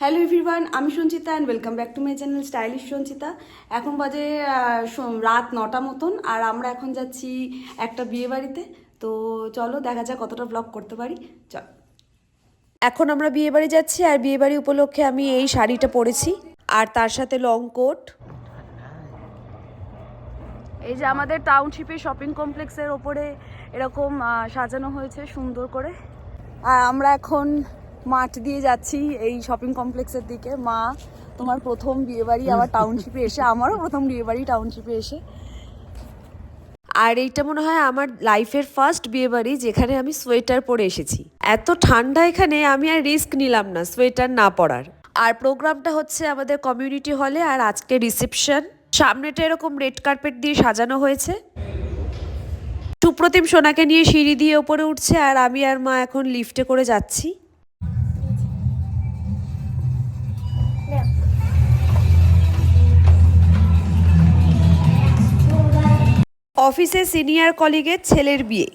Hello everyone, আমি Sanchita and welcome back to my channel stylish Sanchita. এখন বাজে রাত 9টা মতন, আর আমরা এখন যাচ্ছি একটা বিয়ে বাড়িতে। তো চলো দেখা যাক কতটা ব্লগ করতে পারি। চল, এখন আমরা বিয়ে বাড়ি যাচ্ছি, আর বিয়ে বাড়ি উপলক্ষে আমি এই শাড়িটা পরেছি আর তার সাথে লং কোট। এই যে আমাদের টাউনশিপে শপিং কমপ্লেক্সের ওপরে এরকম সাজানো হয়েছে সুন্দর করে। আর আমরা এখন মাঠ দিয়ে যাচ্ছি এই শপিং কমপ্লেক্সের দিকে। মা, তোমার প্রথম বিয়েবাড়ি আবার টাউনশিপে এসে, আমারও প্রথম বিয়েবাড়ি টাউনশিপে এসে। আর এইটা মনে হয় আমার লাইফের ফার্স্ট বিয়েবাড়ি যেখানে আমি সোয়েটার পরে এসেছি। এত ঠান্ডা এখানে, আমি আর রিস্ক নিলাম না সোয়েটার না পরার। আর প্রোগ্রামটা হচ্ছে আমাদের কমিউনিটি হলে, আর আজকে রিসেপশন। সামনেটা এরকম রেড কার্পেট দিয়ে সাজানো হয়েছে। সুপ্রতিম সোনাকে নিয়ে সিঁড়ি দিয়ে ওপরে উঠছে, আর আমি আর মা এখন লিফটে করে যাচ্ছি। অফিসে সিনিয়র কলিগের ছেলের বিয়ে।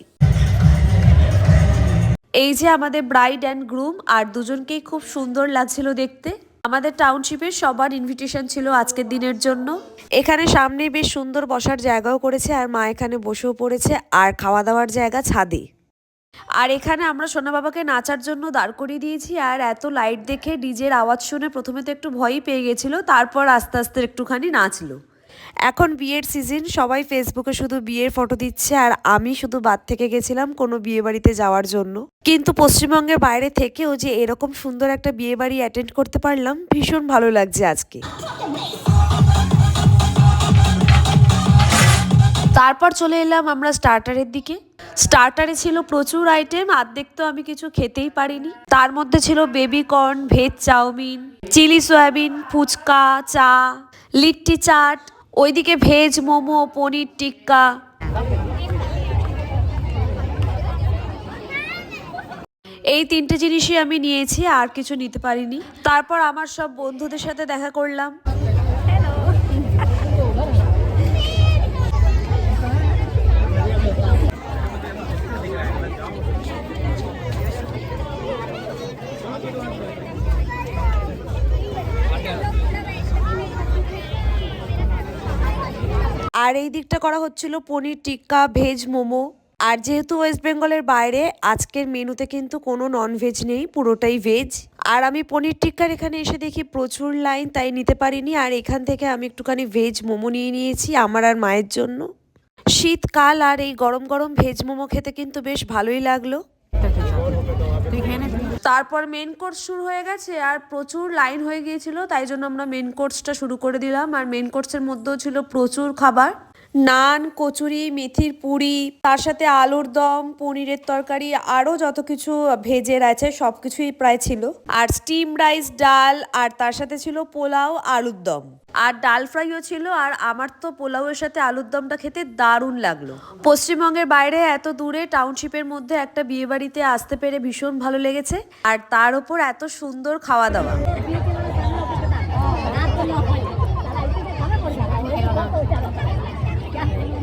এই যে আমাদের ব্রাইড অ্যান্ড গ্রুম, আর দুজনকেই খুব সুন্দর লাগছিল দেখতে। আমাদের টাউনশিপের সবার ইনভিটেশন ছিল আজকের দিনের জন্য। এখানে সামনে বেশ সুন্দর বসার জায়গাও করেছে, আর মা এখানে বসেও পড়েছে, আর খাওয়া দাওয়ার জায়গা ছাদে। আর এখানে আমরা সোনা বাবাকে নাচার জন্য দাঁড় করিয়ে দিয়েছি। আর এত লাইট দেখে ডিজের আওয়াজ শুনে প্রথমে তো একটু ভয়ই পেয়ে গেছিল, তারপর আস্তে আস্তে একটুখানি নাচলো। এখন বিয়ের সিজন, সবাই ফেসবুকে শুধু বিয়ের ফটো দিচ্ছে, আর আমি শুধু বাদ থেকে গেছিলাম কোনো বিয়ে বাড়িতে যাওয়ার জন্য। কিন্তু পশ্চিমবঙ্গের বাইরে থেকেও যে এরকম সুন্দর একটা বিয়ে বাড়ি অ্যাটেন্ড করতে পারলাম, ভীষণ ভালো লাগছে আজকে। তারপর চলে এলাম আমরা স্টার্টারের দিকে। স্টার্টারে ছিল প্রচুর আইটেম, অর্ধেক তো আমি কিছু খেতেই পারিনি। তার মধ্যে ছিল baby corn, veg chowmein, chilli soyabean, phuchka, চা, লিট্টি চাট, ওইদিকে ভেজ মোমো, পনির টিক্কা। এই তিনটে জিনিসই আমি নিয়েছি, আর কিছু নিতে পারিনি। তারপর আমার সব বন্ধুদের সাথে দেখা করলাম। আর এই দিকটা করা হচ্ছিল পনির টিক্কা, ভেজ মোমো। আর যেহেতু ওয়েস্ট বেঙ্গলের বাইরে, আজকের মেনুতে কিন্তু কোনো ননভেজ নেই, পুরোটাই ভেজ। আর আমি পনির টিক্কার এখানে এসে দেখি প্রচুর লাইন, তাই নিতে পারিনি। আর এখান থেকে আমি একটুখানি ভেজ মোমো নিয়ে নিয়েছি আমার আর মায়ের জন্য। শীতকাল, আর এই গরম গরম ভেজ মোমো খেতে কিন্তু বেশ ভালোই লাগলো। তারপর মেন কোর্স শুরু হয়ে গেছে, আর প্রচুর লাইন হয়ে গিয়েছিল, তাই জন্য আমরা মেন কোর্সটা শুরু করে দিলাম। আর মেন কোর্সের মধ্যেও ছিল প্রচুর খাবার, নান, কচুরি, মেথির পুরি, তার সাথে আলুর দম, পনিরের তরকারি, আরও যত কিছু ভেজের আছে সব কিছুই প্রায় ছিল। আর স্টিম রাইস, ডাল, আর তার সাথে ছিল পোলাও, আলুর দম, আর ডাল ফ্রাইও ছিল। আর আমার তো পোলাওয়ের সাথে আলুর দমটা খেতে দারুণ লাগলো। পশ্চিমবঙ্গের বাইরে এত দূরে টাউনশিপের মধ্যে একটা বিয়ে বাড়িতে আসতে পেরে ভীষণ ভালো লেগেছে, আর তার ওপর এত সুন্দর খাওয়া দাওয়া।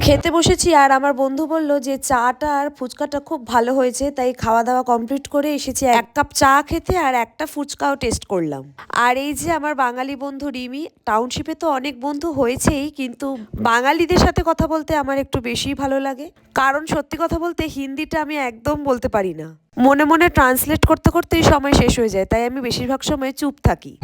খেতে বসেছি, আর আমার বন্ধু বলল যে চাটা আর ফুচকাটা খুব ভালো হয়েছে, তাই খাওয়া দাওয়া কমপ্লিট করে এসেছি 1 কাপ চা খেতে, আর একটা ফুচকাও টেস্ট করলাম। আর এই যে আমার বাঙালি বন্ধু রিমি। টাউনশিপে তো অনেক বন্ধু হয়েছেই, কিন্তু বাঙালিদের সাথে কথা বলতে আমার একটু বেশি ভালো লাগে। কারণ সত্যি কথা বলতে হিন্দিটা আমি একদম বলতে পারি না, মনে মনে ট্রান্সলেট করতে করতেই সময় শেষ হয়ে যায়, তাই আমি বেশিরভাগ সময় চুপ থাকি।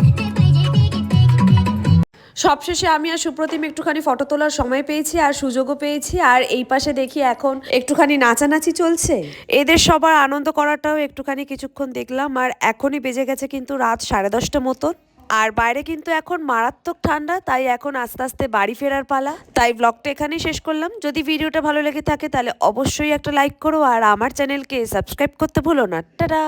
সবশেষে আমি আর সুপ্রতিম একটুখানি ফটো তোলার সময় পেয়েছি, আর সুযোগও পেয়েছি। আর এই পাশে দেখি এখন একটুখানি নাচানাচি চলছে। এদের সবার আনন্দ করাটাও একটুখানি কিছুক্ষণ দেখলাম। আর এখনই বেজে গেছে কিন্তু রাত 10:30 মতন, আর বাইরে কিন্তু এখন মারাত্মক ঠান্ডা, তাই এখন আস্তে আস্তে বাড়ি ফেরার পালা। তাই ব্লগটা এখানেই শেষ করলাম। যদি ভিডিওটা ভালো লেগে থাকে তাহলে অবশ্যই একটা লাইক করো, আর আমার চ্যানেলকে সাবস্ক্রাইব করতে ভুলো না। টাটা।